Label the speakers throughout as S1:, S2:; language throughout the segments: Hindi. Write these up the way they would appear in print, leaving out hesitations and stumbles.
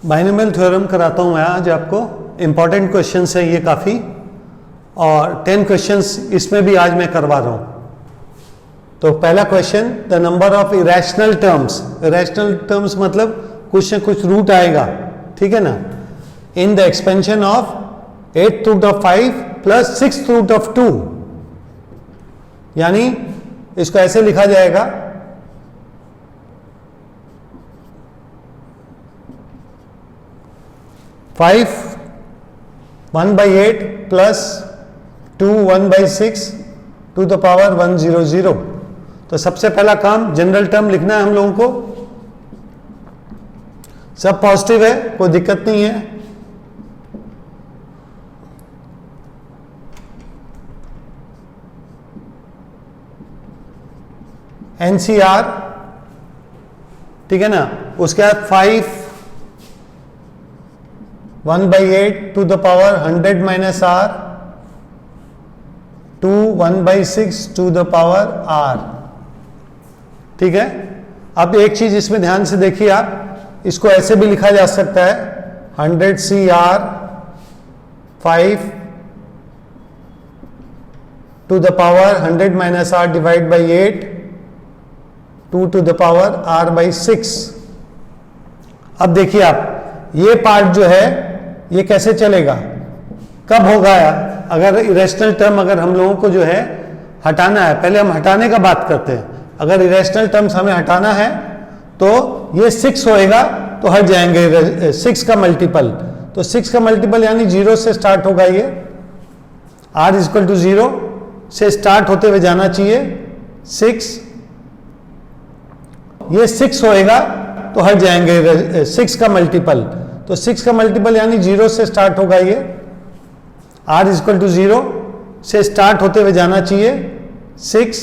S1: बाइनोमियल थ्योरम कराता हूँ मैं आज आपको। इम्पॉर्टेंट क्वेश्चंस हैं ये काफ़ी, और 10 क्वेश्चंस इसमें भी आज मैं करवा रहा हूँ। तो पहला question, the number of irrational terms. Irrational terms मतलब कुछ न कुछ रूट आएगा, ठीक है ना, in the expansion of 8th root of 5 plus 6th root of 2। यानी इसको ऐसे लिखा जाएगा, five 1/8 plus 2 1/6 to the power 100। तो सबसे पहला काम जनरल टर्म लिखना है हम लोगों को। सब पॉजिटिव है, कोई दिक्कत नहीं है। NCR, ठीक है ना। उसके बाद 5 1/8 to the power 100 minus R, 2 1/6 to the power R, ठीक है। अब एक चीज इसमें ध्यान से देखिए आप, इसको ऐसे भी लिखा जा सकता है 100CR 5 to the power 100 minus R divide by 8 2 to the power R/6। अब देखिए आप, ये पार्ट जो है ये कैसे चलेगा, कब होगा? अगर इरेशनल टर्म अगर हम लोगों को जो है हटाना है, पहले हम हटाने का बात करते हैं। अगर इरेशनल टर्म्स हमें हटाना है तो ये 6 होएगा तो हट जाएंगे 6 का मल्टीपल। तो 6 का मल्टीपल यानी 0 से स्टार्ट होगा, ये R = 0 से स्टार्ट होते हुए जाना चाहिए 6। ये 6 होएगा तो हट जाएंगे 6 का मल्टीपल। तो 6 का मल्टीपल यानी 0 से स्टार्ट होगा, ये R = 0 से स्टार्ट होते हुए जाना चाहिए 6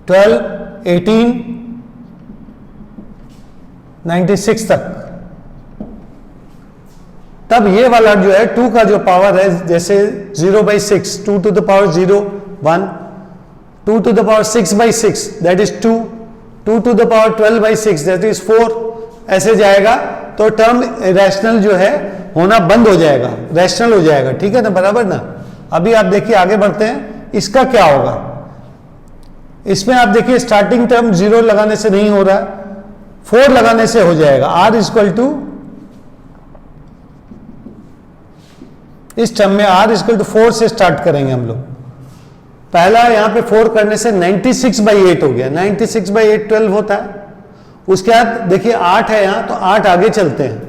S1: 12 18 96 तक। तब ये वाला जो है 2 का जो पावर है, जैसे 0/6 2 to the power 0 1, 2 to the power 6/6 that is 2, 2 to the power 12/6 that is 4, ऐसे जाएगा। तो टर्म रैशनल जो है होना बंद हो जाएगा, रैशनल हो जाएगा, ठीक है ना, बराबर ना। अभी आप देखिए आगे बढ़ते हैं, इसका क्या होगा। इसमें आप देखिए स्टार्टिंग टर्म 0 लगाने से नहीं हो रहा, 4 लगाने से हो जाएगा। R = इस टर्म में R = 4 से स्टार्ट करेंगे हम लोग। पहला यहां पे 4 करने से 96/8 हो गया, 96/8 12 होता है। उसके बाद देखिए 8 है यहां, तो 8 आगे चलते हैं,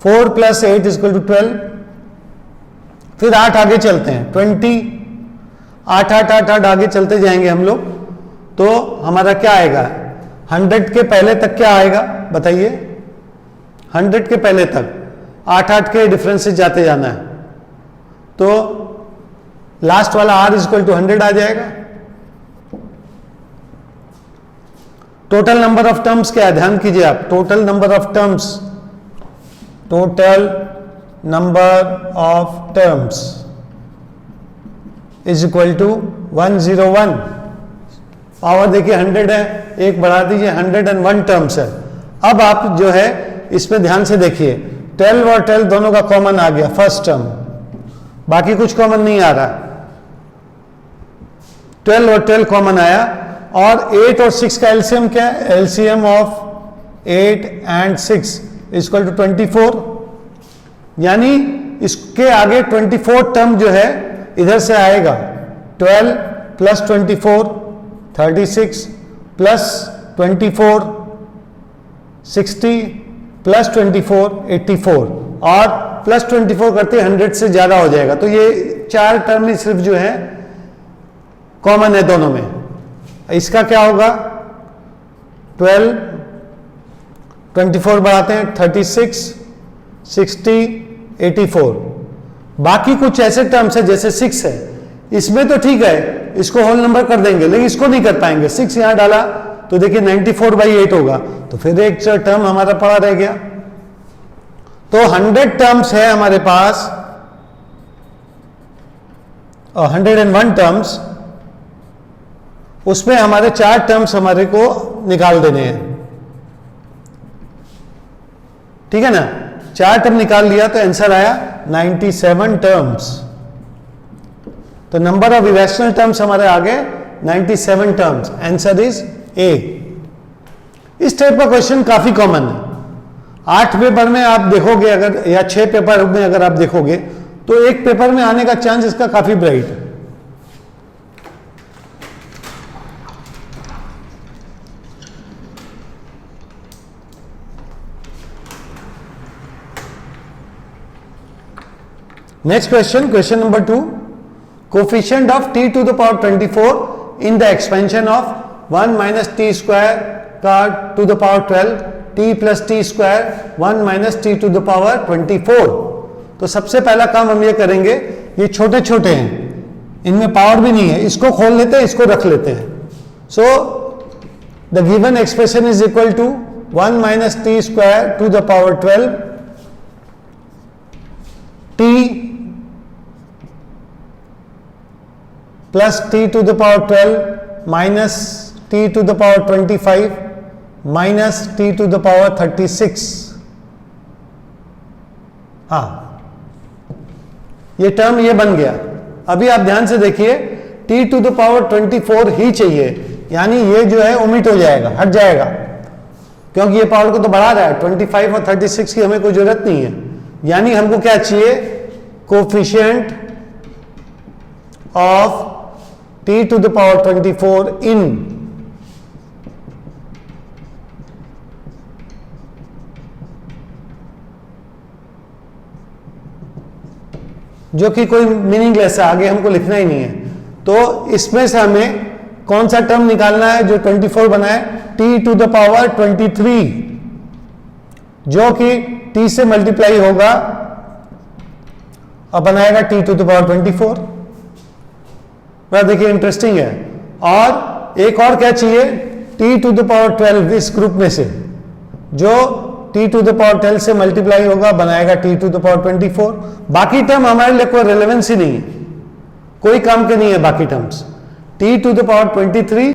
S1: 4 + 8 = 12। फिर 8 आगे चलते हैं 20, 8 8 8 8 आगे चलते जाएंगे हम लोग। तो हमारा क्या आएगा, 100 के पहले तक क्या आएगा बताइए। 100 के पहले तक 8 8 के डिफरेंस से जाते जाना है, तो लास्ट वाला R = 100 आ जाएगा। टोटल नंबर ऑफ टर्म्स क्या है, ध्यान कीजिए आप। Total number of terms, total number of terms = 101। Power देखिए 100 है, एक बढ़ा दीजिए 101 टर्म्स है। अब आप जो है इसमें ध्यान से देखिए, 12 और 12 दोनों का कॉमन आ गया फर्स्ट टर्म, बाकी कुछ कॉमन नहीं आ रहा। 12 और 12 कॉमन आया, और 8 और 6 का एलसीएम क्या है, एलसीएम ऑफ 8 and 6 = 24। यानी इसके आगे 24 टर्म जो है इधर से आएगा, 12 + 24 36 + 24 60 + 24 84, और +24 करते 100 से ज्यादा हो जाएगा। तो ये 4 टर्म ही सिर्फ जो है कॉमन है दोनों में। इसका क्या होगा, 12 24 बढ़ाते हैं 36 60 84। बाकी कुछ ऐसे टर्म्स है जैसे 6 है, इसमें तो ठीक है, इसको होल नंबर कर देंगे, लेकिन इसको नहीं कर पाएंगे। 6 यहां डाला तो देखिए 94/8 होगा, तो फिर एक टर्म हमारा पड़ा रह गया। तो 100 टर्म्स है हमारे पास, और 101 टर्म्स, उसमें हमारे 4 टर्म्स हमारे को निकाल देने हैं। ठीक है ना, 4 टर्म निकाल लिया तो आंसर आया 97 टर्म्स। तो नंबर ऑफ इरेशनल टर्म्स हमारे आगे 97 टर्म्स, आंसर इज ए। इस टाइप का क्वेश्चन काफी कॉमन है, 8 पेपर में आप देखोगे अगर, या 6 पेपर में अगर आप देखोगे तो एक पेपर में आने का चांस इसका काफी ब्राइट है। Next question, question number 2, coefficient of t to the power 24 in the expansion of 1 minus T square का to the power 12 t plus t square 1 minus T to the power 24। तो सबसे पहला काम हम ये करेंगे, ये छोटे छोटे हैं, इनमें पावर भी नहीं है, इसको खोल लेते हैं, इसको रख लेते हैं। So the given expression is equal to 1 minus T square to the power 12 t plus T to the power 12 minus T to the power 25 minus T to the power 36। हाँ, ये टर्म ये बन गया। अभी आप ध्यान से देखिए, टी टू द पावर 24 ही चाहिए, यानी ये जो है ओमिट हो जाएगा, हट जाएगा, क्योंकि ये पावर को तो बढ़ा रहा है। 25 और 36 की हमें कोई जरूरत नहीं है, यानी हमको क्या चाहिए, coefficient of t to the power 24 in जो कि कोई मीनिंगलेस है, आगे हमको लिखना ही नहीं है। तो इसमें से हमें कौन सा टर्म निकालना है जो 24 बनाए, t टू द पावर 23, जो कि t से मल्टीप्लाई होगा और बनाएगा t टू द पावर 24। वह देखिए इंटरेस्टिंग है। और एक और क्या चाहिए, t टू द पावर 12 इस ग्रुप में से, जो t टू द पावर 12 से मल्टीप्लाई होगा बनाएगा t टू द पावर 24। बाकी टर्म हमारे लिए कोई रेलेवेंस ही नहीं है, कोई काम के नहीं है बाकी terms. t to the power 23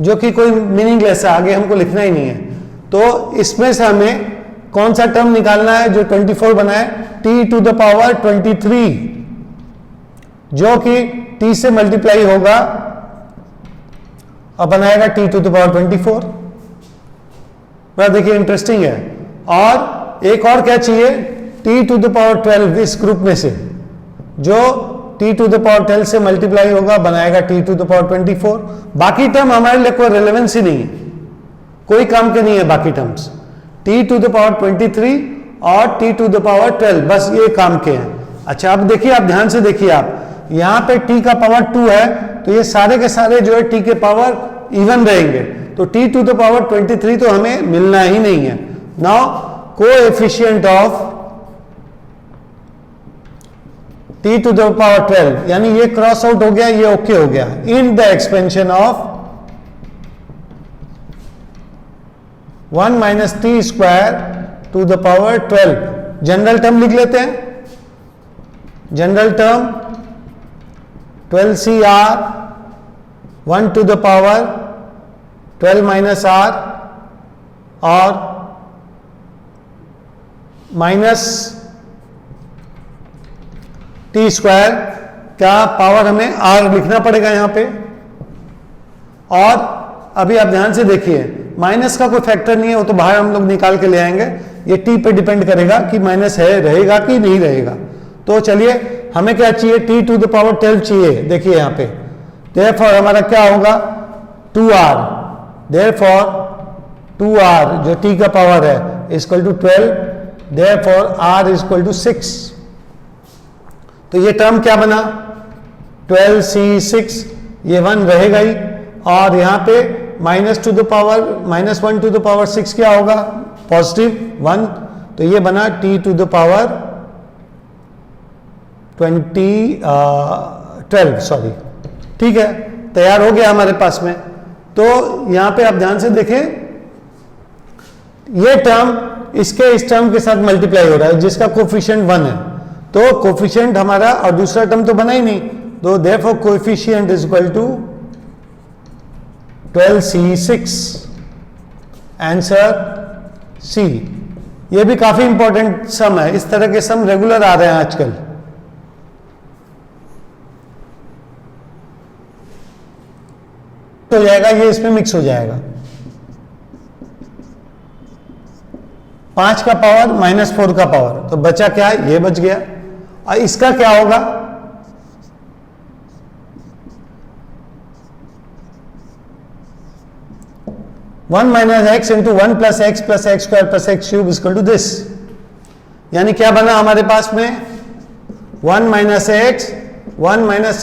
S1: जो कि कोई मीनिंगलेस है, आगे हमको लिखना ही नहीं है। तो इसमें से हमें कौन सा टर्म निकालना है जो 24 बनाए, t टू द पावर 23, जो कि t से मल्टीप्लाई होगा और बनाएगा t टू द पावर 24। वह देखिए इंटरेस्टिंग है। और एक और क्या चाहिए, t टू द पावर 12 इस ग्रुप में से, जो t टू द पावर 12 से मल्टीप्लाई होगा बनाएगा t टू द पावर 24। बाकी टर्म हमारे लिए कोई रेलेवेंस ही नहीं है, कोई काम के नहीं है बाकी terms. t to the power 23 और t टू द पावर 12 बस ये काम के हैं। अच्छा, अब देखिए, आप ध्यान से देखिए, आप यहां पे t का पावर 2 है, तो ये सारे के सारे जो है t के पावर इवन रहेंगे, तो t टू द पावर 23 तो हमें मिलना ही नहीं है। Now coefficient of t to the power 12, यानी ये क्रॉस आउट हो गया, ये ओके हो गया, in the expansion of 1 minus T square to the power 12। General term लिख लेते हैं, general term 12cr 1 to the power 12 minus r और माइनस टी स्क्वायर का पावर हमें r लिखना पड़ेगा यहां पे। और अभी आप ध्यान से देखिए, माइनस का कोई फैक्टर नहीं है, वो तो बाहर हम लोग निकाल के ले आएंगे, ये t पे डिपेंड करेगा कि माइनस है, रहेगा कि नहीं रहेगा। तो चलिए, हमें क्या चाहिए, t टू द पावर 12 चाहिए। देखिए यहाँ पे, देयरफॉर हमारा क्या होगा, 2r, देयरफॉर 2r जो t का पावर है equal to 12, therefore r equal to 6। तो ये टर्म क्या बना, 12c6, ये 1 रहेगा ही, और यहाँ पे minus to the power -1 to the power 6 क्या होगा, पॉजिटिव 1, तो ये बना t to the power 12 sorry. ठीक है, तैयार हो गया हमारे पास में। तो यहां पे आप ध्यान से देखें, ये टर्म इसके इस टर्म के साथ मल्टीप्लाई हो रहा है, जिसका कोफिशिएंट 1 है, तो कोफिशिएंट हमारा, और दूसरा टर्म तो बना ही नहीं, तो therefore coefficient is equal to 12c6 answer C. ये भी काफी इंपॉर्टेंट सम है, इस तरह के सम रेगुलर आ रहे हैं आजकल। तो हो जाएगा, ये इसमें मिक्स हो जाएगा। 5 का पावर -4 का पावर, तो बचा क्या, ये बच गया। और इसका क्या होगा, one minus X into 1 plus X square plus X cube equal to this. यानी क्या बना हमारे पास में, 1 minus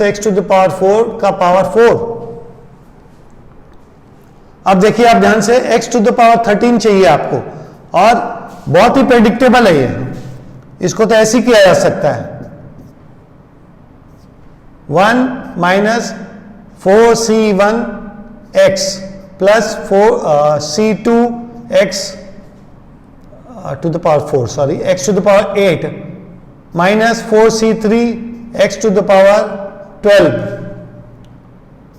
S1: X to the power 4 का पावर 4। अब देखिए आप ध्यान से, x टू द पावर 13 चाहिए आपको, और बहुत ही प्रेडिक्टेबल है ये, इसको तो ऐसे ही किया जा सकता है। 1 minus 4c1 x plus 4c2 x to the power 4, sorry x to the power 8 minus 4c3 x to the power 12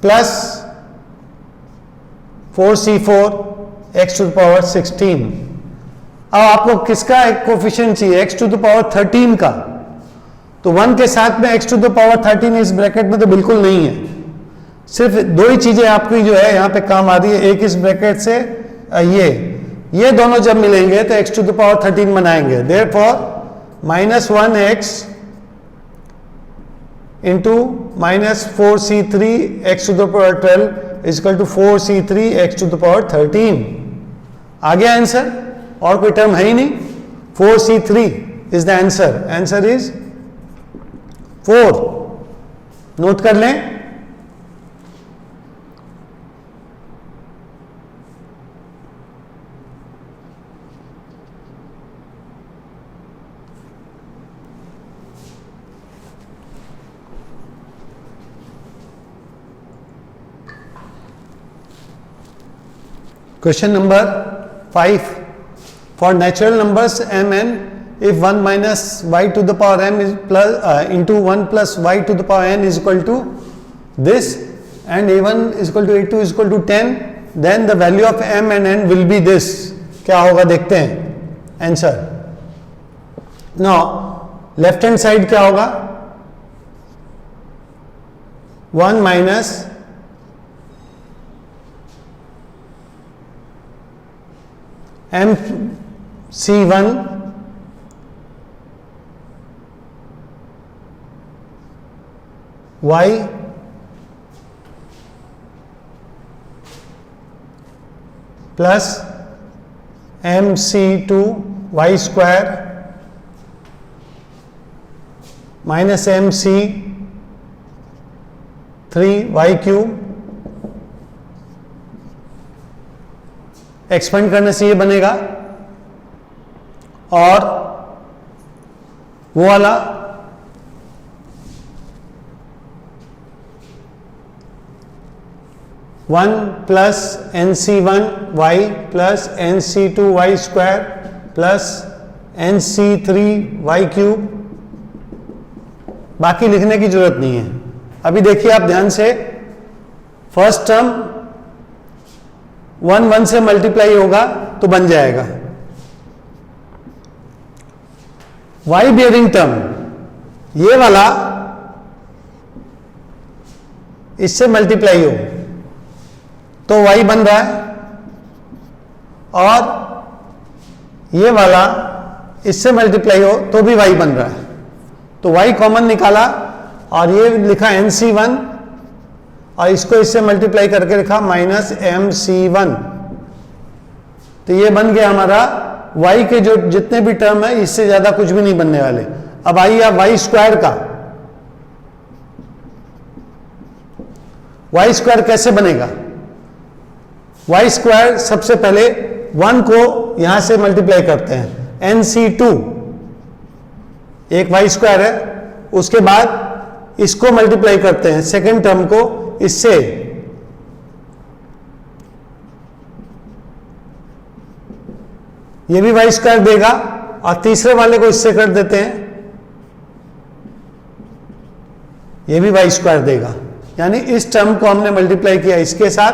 S1: plus 4c4 x to the power 16। अब आपको किसका एक कोफिशिएंट चाहिए, x टू द पावर 13 का, तो 1 के साथ में x टू द पावर 13 इस ब्रैकेट में तो बिल्कुल नहीं है। सिर्फ दो ही चीजें आपकी जो है यहां पे काम आ रही है, एक इस ब्रैकेट से ये दोनों जब मिलेंगे तो x टू द पावर 13 बनाएंगे। Therefore -1x into -4c3 x to the power 12 equal to 4c3 x to the power 13। आ गया आंसर, और कोई टर्म है ही नहीं। 4c3 is the answer, answer is 4। Note कर लें। Question number 5. For natural numbers mn, if 1 minus y to the power m is plus into 1 plus y to the power n is equal to this, and a1 is equal to a2 is equal to 10, then the value of m and n will be this. क्या होगा देखते हैं answer. Now left hand side क्या होगा, 1 minus MC1 y plus MC2 y square minus MC3 y cube. Expand करने से ये बनेगा, और वो वाला one plus NC1 y plus NC2 y square plus NC3 y cube. बाकी लिखने की जरूरत नहीं है। अभी देखिए आप ध्यान से, फर्स्ट टर्म 1 1 से मल्टीप्लाई होगा तो बन जाएगा। वाई बियरिंग टर्म, ये वाला इससे मल्टीप्लाई हो तो y बन रहा है, और ये वाला इससे मल्टीप्लाई हो तो भी y बन रहा है। तो y कॉमन निकाला और ये लिखा NC1 और इसको इससे मल्टीप्लाई करके लिखा -MC1। तो ये बन गया हमारा y के जो जितने भी टर्म है इससे ज्यादा कुछ भी नहीं बनने वाले। अब आइए आप y स्क्वायर का, y स्क्वायर कैसे बनेगा। y स्क्वायर सबसे पहले 1 को यहां से मल्टीप्लाई करते हैं, NC2 एक y स्क्वायर है, उसके बाद इसको मल्टीप्लाई करते हैं सेकेंड टर्म को इससे, ये भी y स्क्वायर देगा, और तीसरे वाले को इससे कर देते हैं, ये भी y स्क्वायर देगा। यानी इस टर्म को हमने मल्टीप्लाई किया इसके साथ,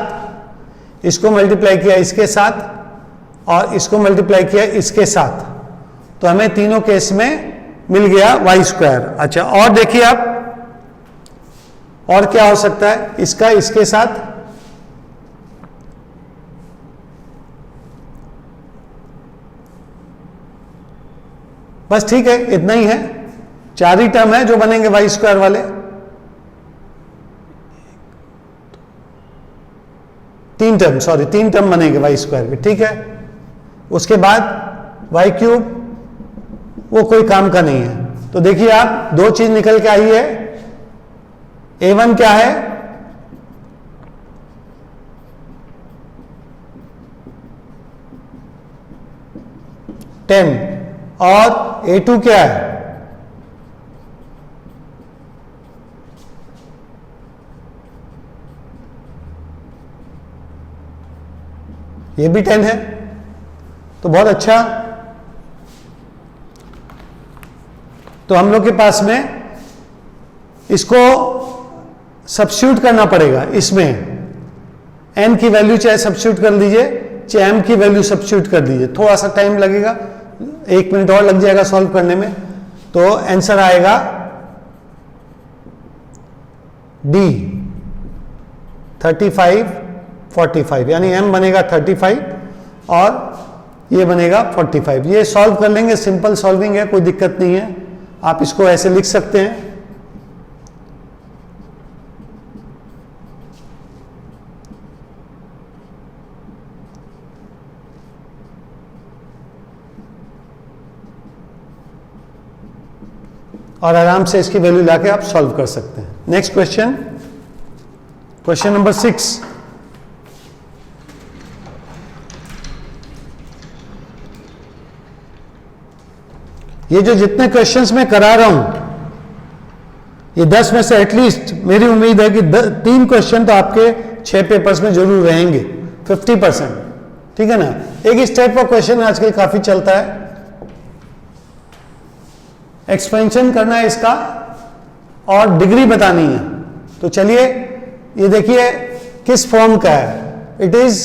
S1: इसको मल्टीप्लाई किया इसके साथ, और इसको मल्टीप्लाई किया इसके साथ, तो हमें तीनों केस में मिल गया वाई स्क्वायर। अच्छा, और देखिए आप, और क्या हो सकता है इसका इसके साथ, बस ठीक है, इतना ही है, 4 ही टर्म है जो बनेंगे वाई स्क्वायर वाले। 3 टर्म, सॉरी 3 टर्म बनेंगे वाई स्क्वायर के, ठीक है। उसके बाद वाई क्यूब वो कोई काम का नहीं है। तो देखिए आप, 2 चीज निकल के आई है। A1 क्या है, टेन, और A2 क्या है, ये भी 10 है। तो बहुत अच्छा, तो हम लोग के पास में इसको सब्स्टिट्यूट करना पड़ेगा। इसमें n की वैल्यू चाहे सब्स्टिट्यूट कर लीजिए, चाहे m की वैल्यू सब्स्टिट्यूट कर दीजिए, थोड़ा सा टाइम लगेगा, 1 मिनट और लग जाएगा सॉल्व करने में। तो आंसर आएगा D 35 45, यानी m बनेगा 35 और ये बनेगा 45। ये सॉल्व कर लेंगे, सिंपल सॉल्विंग है, कोई दिक्कत नहीं है। आप इसको ऐसे लिख सकते हैं। और आराम से इसकी वैल्यू लाके आप सॉल्व कर सकते हैं। Next question, question number 6। ये जो जितने क्वेश्चंस मैं करा रहा हूं, ये 10 में से एटलीस्ट मेरी उम्मीद है कि 3 क्वेश्चन तो आपके 6 पेपर्स में जरूर रहेंगे, 50%, ठीक है ना। एक इस टाइप का क्वेश्चन आजकल काफी चलता है, एक्सपेंशन करना है इसका और डिग्री बतानी है। तो चलिए ये देखिए किस फॉर्म का है, it is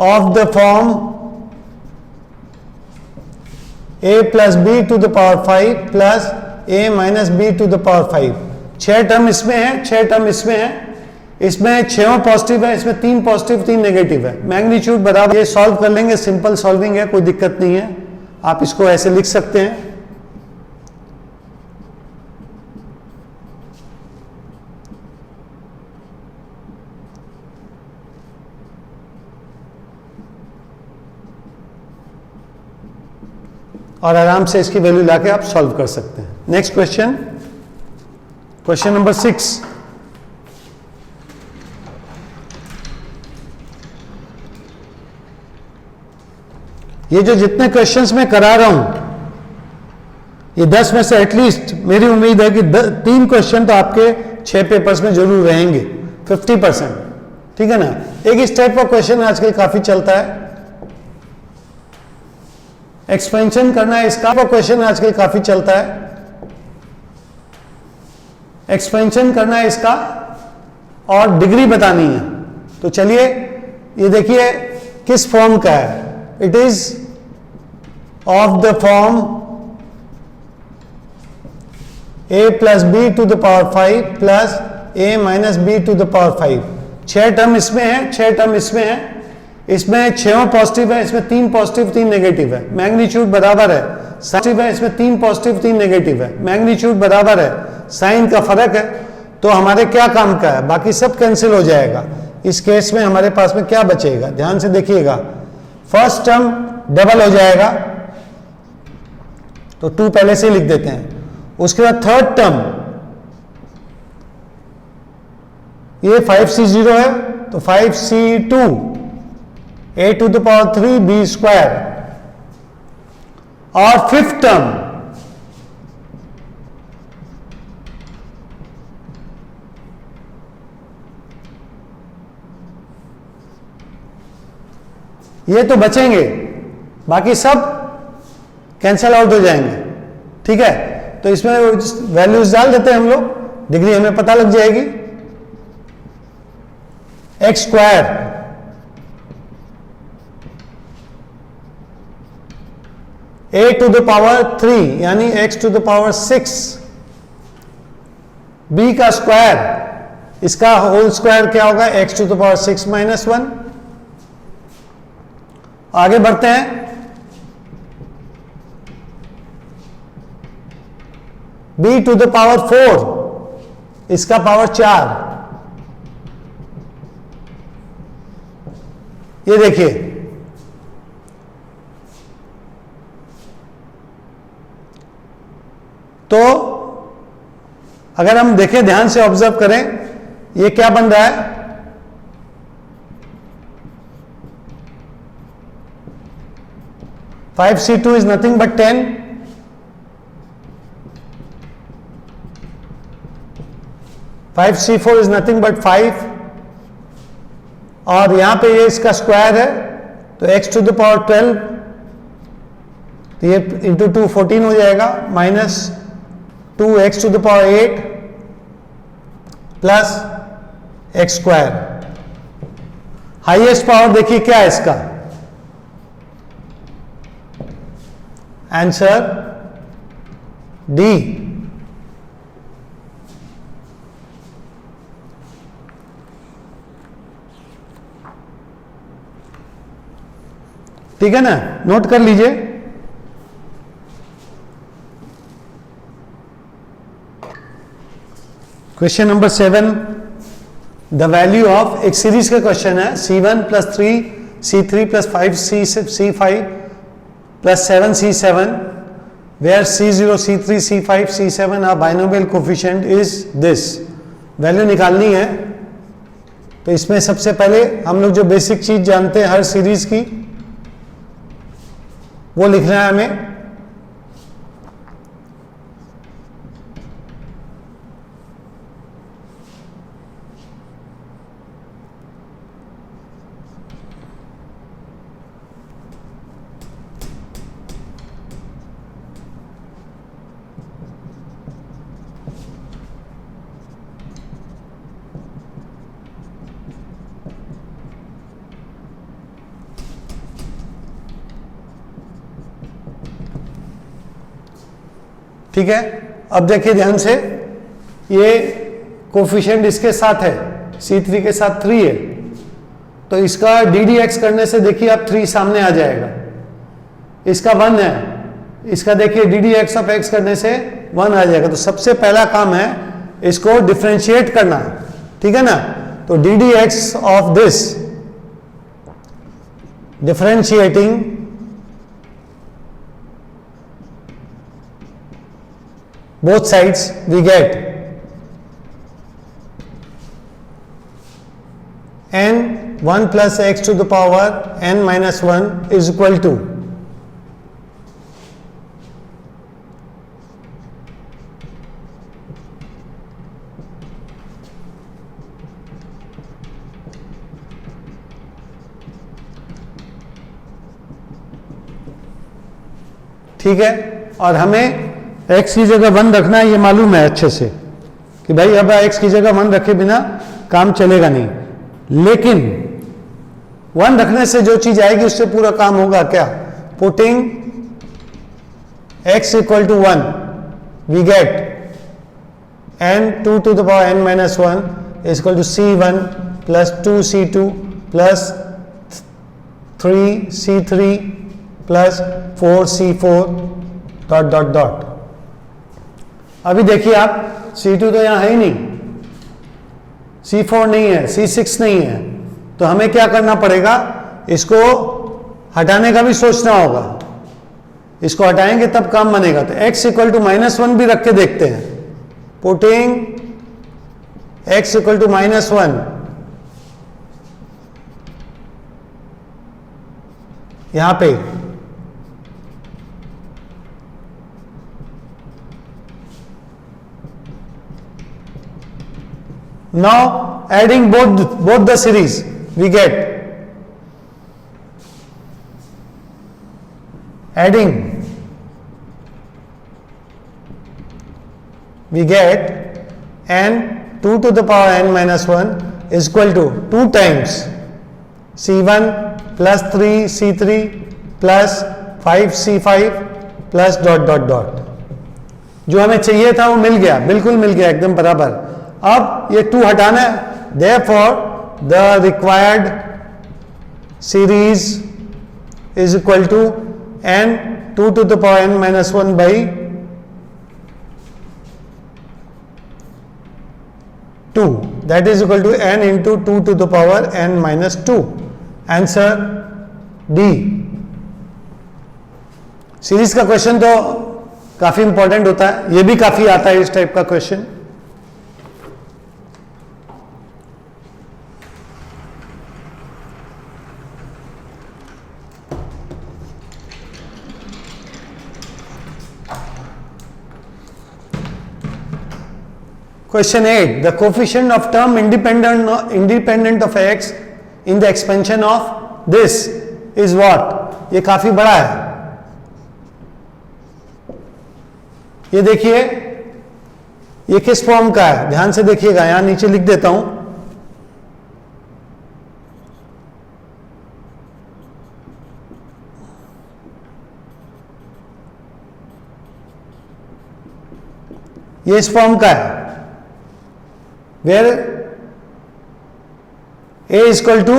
S1: of the form a plus B to the power 5 plus a minus B to the power 5। 6 term इसमें है, 6 टर्म इसमें है, इसमें 6 पॉजिटिव है, इसमें 3 पॉजिटिव 3 नेगेटिव है। मैग्नीट्यूड बराबर, ये सॉल्व कर लेंगे, सिंपल सॉल्विंग है, कोई दिक्कत नहीं है। आप इसको ऐसे लिख सकते हैं। और आराम से इसकी वैल्यू लाके आप सॉल्व कर सकते हैं। Next question, question number 6। ये जो जितने क्वेश्चंस मैं करा रहा हूं, ये 10 में से एटलीस्ट मेरी उम्मीद है कि 3 क्वेश्चन तो आपके 6 पेपर्स में जरूर रहेंगे, 50%, ठीक है ना। एक इस टाइप का क्वेश्चन आजकल काफी चलता है, एक्सपेंशन करना है इसका क्वेश्चन आजकल काफी चलता है, एक्सपेंशन करना है इसका और डिग्री बतानी है। तो चलिए ये देखिए किस फॉर्म का है, it is of the form a plus B to the power 5 plus a minus B to the power 5। 6 term इसमें है, 6 टर्म इसमें है, इसमें 6 पॉजिटिव है, इसमें 3 पॉजिटिव 3 नेगेटिव है। मैग्नीट्यूड बराबर है, पॉजिटिव है, इसमें 3 पॉजिटिव 3 नेगेटिव है। मैग्नीट्यूड बराबर है, साइन का फर्क है, तो हमारे क्या काम का है, बाकी सब कैंसिल हो जाएगा। इस केस में हमारे पास में क्या बचेगा, ध्यान से देखिएगा। फर्स्ट टर्म डबल हो जाएगा, तो 2 पहले से ही लिख देते हैं। उसके बाद थर्ड टर्म, ये 5c0 है, तो 5c2 a to the power 3 b square. और फिफ्थ टर्म, ये तो बचेंगे, बाकी सब कैंसल आउट हो जाएंगे, ठीक है। तो इसमें वैल्यूज डाल देते हैं हम लोग, डिग्री हमें पता लग जाएगी। x square a to the power 3 यानी x to the power 6, b का स्क्वायर, इसका होल स्क्वायर क्या होगा, x to the power 6 minus 1। आगे बढ़ते हैं, b टू द पावर 4, इसका पावर 4। ये देखिए, तो अगर हम देखें, ध्यान से ऑब्जर्व करें, ये क्या बन रहा है, five C2 is nothing but 10, 5C4 is nothing but 5, और यहां पे ये इसका स्क्वायर है, तो x टू द पावर 12, तो ये इंटू 2 14 हो जाएगा, minus 2x to the power 8 plus x square. Highest power देखिए क्या है इसका, आंसर डी। ठीक है ना, नोट कर लीजिए। Question number 7, the value of, एक सीरीज का क्वेश्चन है, C1 plus 3 C3 plus 5 C5 plus 7 C7 where C0 C3 C5 C7 are binomial coefficient is this. Value निकालनी है, तो इसमें सबसे पहले हम लोग जो बेसिक चीज जानते हैं हर सीरीज की, वो लिखना है हमें। ठीक है, अब देखिए ध्यान से, ये कोफिशिएंट इसके साथ है, C3 के साथ 3 है, तो इसका DDX करने से देखिए अब 3 सामने आ जाएगा, इसका 1 है, इसका देखिए DDX ऑफ x करने से 1 आ जाएगा। तो सबसे पहला काम है इसको डिफरेंशिएट करना, ठीक है ना। तो DDX of this, differentiating both sides, we get n 1 plus x to the power n minus 1 is equal to ठीक है। और हमें x की जगह 1 रखना है, ये मालूम है अच्छे से कि भाई अब x की जगह 1 रखे बिना काम चलेगा नहीं, लेकिन 1 रखने से जो चीज आएगी उससे पूरा काम होगा। क्या, putting x equal to 1 we get n 2 to the power n minus 1 is equal to C1 plus 2C2 plus 3C3 plus 4C4 dot dot dot. अभी देखिए आप, C2 तो यहां है ही नहीं, C4 नहीं है, C6 नहीं है, तो हमें क्या करना पड़ेगा, इसको हटाने का भी सोचना होगा। इसको हटाएंगे तब काम बनेगा। तो x इक्वल टू -1 भी रख के देखते हैं। पुटिंग x इक्वल टू -1, यहां पे now adding both the series we get n 2 to the power n minus 1 is equal to 2 times C1 plus 3C3 plus 5C5 plus dot dot dot. जो हमें चाहिए था वो मिल गया, बिल्कुल मिल गया, एकदम बराबर। अब ये 2 हटाना है, therefore the required series is equal to n 2 to the power n minus 1 by 2, that is equal to n into 2 to the power n minus 2. Answer D। Series का क्वेश्चन तो काफी इंपॉर्टेंट होता है, ये भी काफी आता है इस टाइप का question. Question 8. The coefficient of term independent of x in the expansion of this is what? ये काफी बड़ा है। ये देखिए ये किस फॉर्म का है, ध्यान से देखिएगा, यहां नीचे लिख देता हूं। ये इस फॉर्म का है, where a is equal to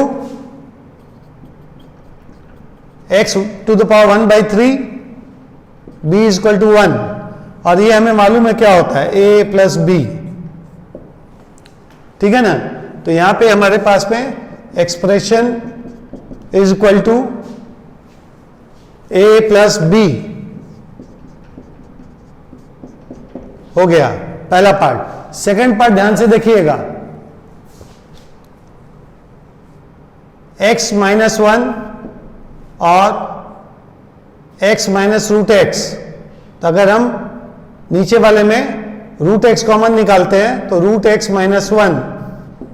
S1: x to the power 1 by 3, b is equal to 1, और ये हमें मालूम है क्या होता है, a प्लस b, ठीक है ना। तो यहां पे हमारे पास में expression is equal to a plus b हो गया पहला पार्ट। सेकंड पार्ट ध्यान से देखिएगा, x माइनस 1 और x माइनस रूट एक्स। तो अगर हम नीचे वाले में रूट एक्स कॉमन निकालते हैं तो रूट एक्स माइनस 1,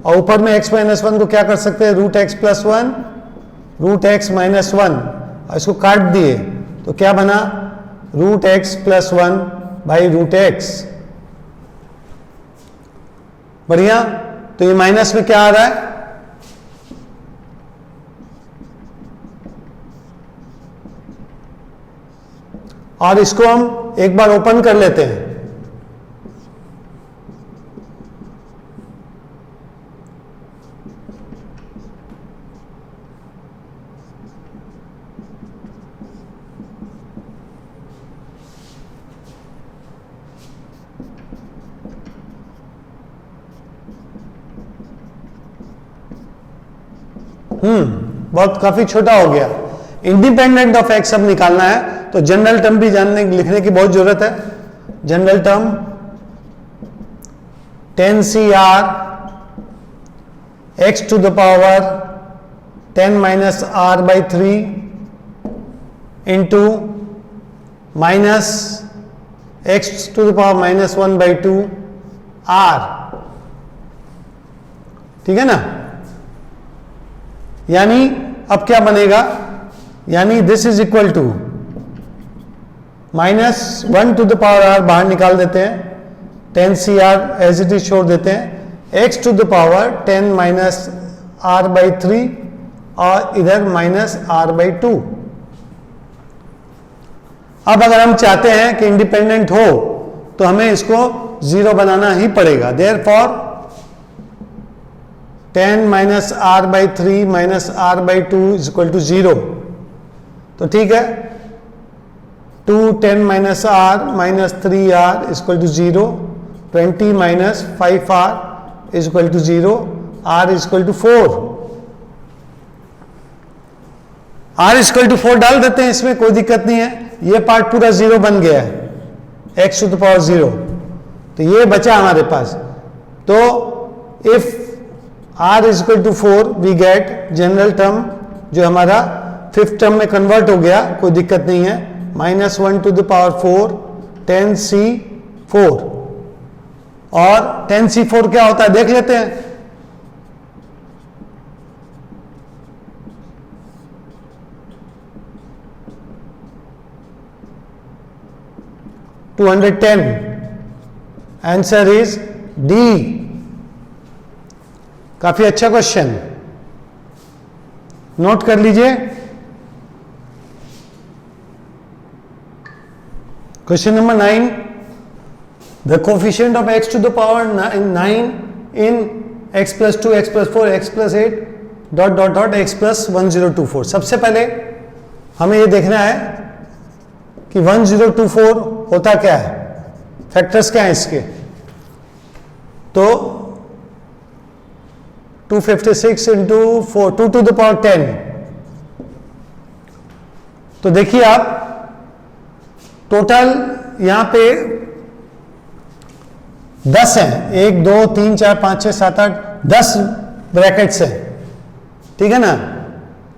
S1: और ऊपर में x माइनस 1 को क्या कर सकते हैं, root X plus 1, root X minus 1, और इसको काट दिए तो क्या बना, root X plus 1 by root X. बढ़िया। तो ये माइनस में क्या आ रहा है, और इसको हम एक बार ओपन कर लेते हैं। बहुत काफी छोटा हो गया। इंडिपेंडेंट ऑफ एक्स अब निकालना है, तो जनरल टर्म भी जानने लिखने की बहुत जरूरत है। General term 10CR x to the power 10 minus r by 3 into minus x to the power minus 1 by 2 r, ठीक है ना। यानी अब क्या बनेगा, यानी this is equal to minus 1 to the power r बाहर निकाल देते हैं, 10CR एज इट इज छोड़ देते हैं, x to the power 10 minus r by 3 और इधर माइनस r बाई 2। अब अगर हम चाहते हैं कि इंडिपेंडेंट हो तो हमें इसको 0 बनाना ही पड़ेगा। Therefore 10 minus r by 3 minus r by 2 is equal to 0। तो ठीक है, 2 10 minus r minus 3r is equal to 0, 20 minus 5r is equal to 0, r is equal to 4। r is equal to 4 डाल देते हैं, इसमें कोई दिक्कत नहीं है। ये पार्ट पूरा 0 बन गया है, x टू द पावर 0, तो ये बचा हमारे पास। तो if r is equal to 4 we get general term जो हमारा फिफ्थ टर्म में कन्वर्ट हो गया, कोई दिक्कत नहीं है, minus 1 to the power 4 10c4। और 10c4 क्या होता है देख लेते हैं। $210। Answer is D. काफी अच्छा क्वेश्चन, नोट कर लीजिए। Question number 9. The coefficient of x to the power 9 in x plus 2, x plus 4, x plus 8 dot dot dot x plus 1024. सबसे पहले हमें ये देखना है कि 1024 होता क्या है, फैक्टर्स क्या है इसके. तो 256 इंटू 4, 2 to the power 10. तो देखिए आप टोटल यहां पे 10 हैं, 1 2 3 4 5 6 7 8 10 ब्रैकेट्स हैं, ठीक है ना.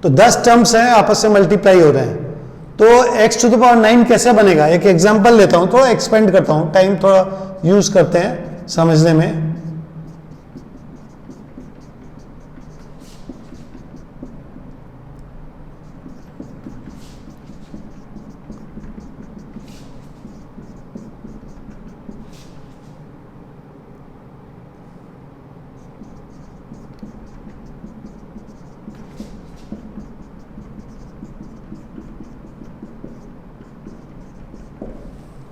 S1: तो 10 टर्म्स हैं, आपस से मल्टीप्लाई हो रहे हैं. तो x टू द पावर 9 कैसे बनेगा, एक एग्जांपल लेता हूं, थोड़ा एक्सपेंड करता हूं, टाइम थोड़ा यूज करते हैं समझने में.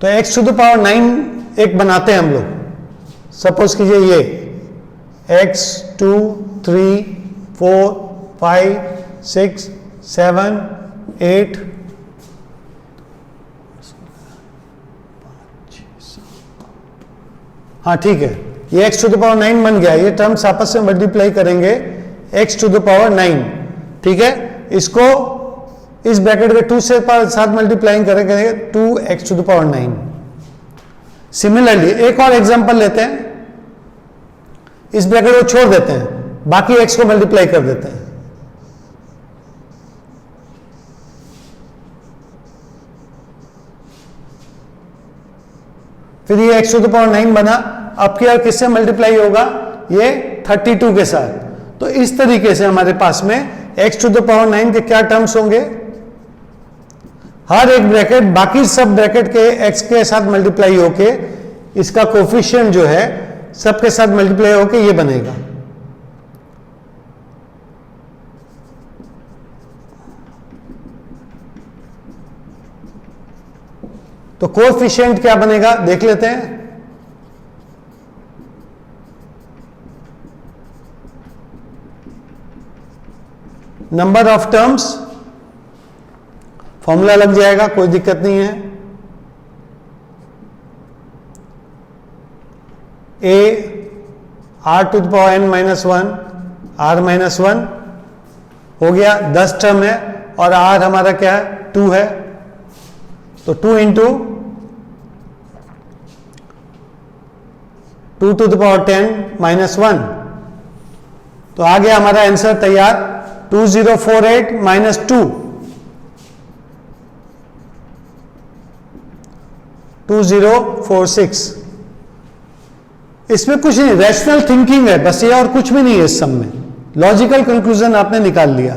S1: तो x टू द पावर 9 एक बनाते हैं हम लोग. सपोज कीजिए ये x 2 3 4 5 6 7 8 हाँ ठीक है, ये x टू द पावर 9 बन गया. ये टर्म्स आपस में मल्टीप्लाई करेंगे x टू द पावर 9, ठीक है. इसको इस ब्रैकेट के 2 से साथ मल्टीप्लाइंग करेंगे 2x to the power 9. Similarly एक और एग्जांपल लेते हैं, इस ब्रैकेट को छोड़ देते हैं, बाकी x को मल्टीप्लाई कर देते हैं. फिर ये x टू द पावर 9 बना. अब क्या किससे मल्टीप्लाई होगा, ये 32 के साथ. तो इस तरीके से हमारे पास में x टू द पावर 9 के क्या टर्म्स होंगे, हर एक ब्रैकेट बाकी सब ब्रैकेट के x के साथ मल्टीप्लाई होके इसका कोफिशिएंट जो है सबके साथ मल्टीप्लाई होके ये बनेगा. तो कोफिशिएंट क्या बनेगा देख लेते हैं. नंबर ऑफ टर्म्स, फॉर्मूला लग जाएगा, कोई दिक्कत नहीं है. a r to the power n minus 1 r minus 1 हो गया, 10 टर्म है और r हमारा क्या है 2 है. तो 2 into 2 to the power 10 minus 1. तो आ गया हमारा आंसर तैयार, 2048 माइनस 2, 2046. इसमें कुछ नहीं, रैशनल थिंकिंग है बस ये, और कुछ भी नहीं है इस सम में. लॉजिकल कंक्लूजन आपने निकाल लिया.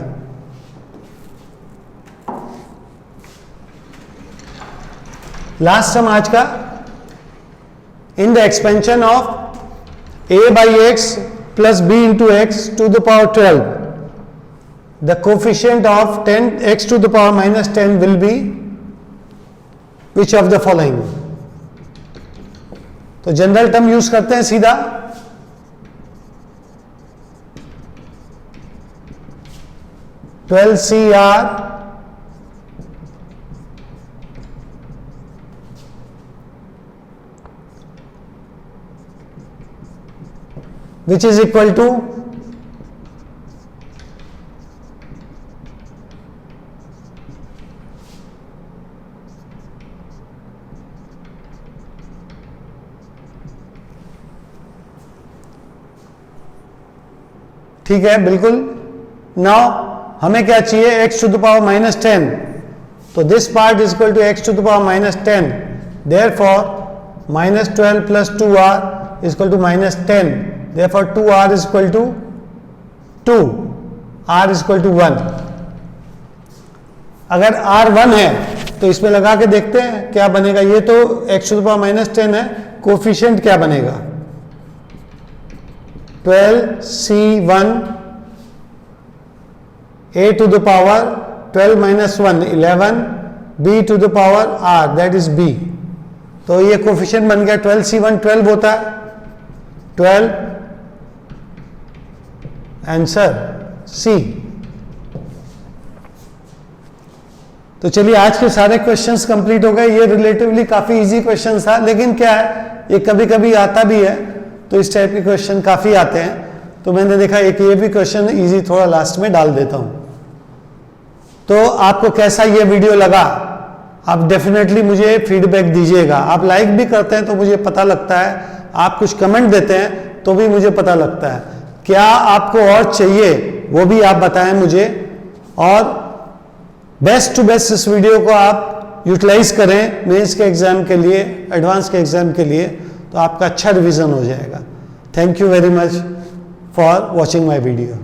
S1: लास्ट सम आज का, in the expansion of a by x plus b into X to the power 12, the coefficient of 10 x to the power minus 10 will be which of the following. तो जनरल टर्म यूज करते हैं सीधा. CR which is equal to ठीक है बिल्कुल. नाउ हमें क्या चाहिए, x to the power minus 10. तो this part is equal to x to the power minus 10. Therefore minus 12 plus 2r is equal to minus 10. Therefore 2r is equal to 2, r is equal to 1. अगर r 1 है तो इसमें लगा के देखते हैं क्या बनेगा. ये तो x to the power minus 10 है, कोफिशिएंट क्या बनेगा, 12c1 a to the power 12 minus 1 11 b to the power r, that is b. तो ये कोफिशिएंट बन गया 12C1 12 होता है, 12 आंसर सी। तो चलिए आज के सारे क्वेश्चंस कंप्लीट हो गए। ये रिलेटिवली काफी इजी क्वेश्चन था, लेकिन क्या है ये कभी कभी आता भी है, तो इस टाइप के क्वेश्चन काफी आते हैं, तो मैंने देखा एक ये भी क्वेश्चन इजी थोड़ा लास्ट में डाल देता हूं। तो आपको कैसा ये वीडियो लगा, आप डेफिनेटली मुझे फीडबैक दीजिएगा। आप लाइक भी करते हैं तो मुझे पता लगता है, आप कुछ कमेंट देते हैं तो भी मुझे पता लगता है। क्या आपको और चाहिए वो भी आप बताएं मुझे, और बेस्ट टू बेस्ट इस वीडियो को आप यूटिलाइज करें मेंस के एग्जाम के लिए, एडवांस के एग्जाम के लिए, तो आपका अच्छा रिवीजन हो जाएगा। Thank you very much for watching my video.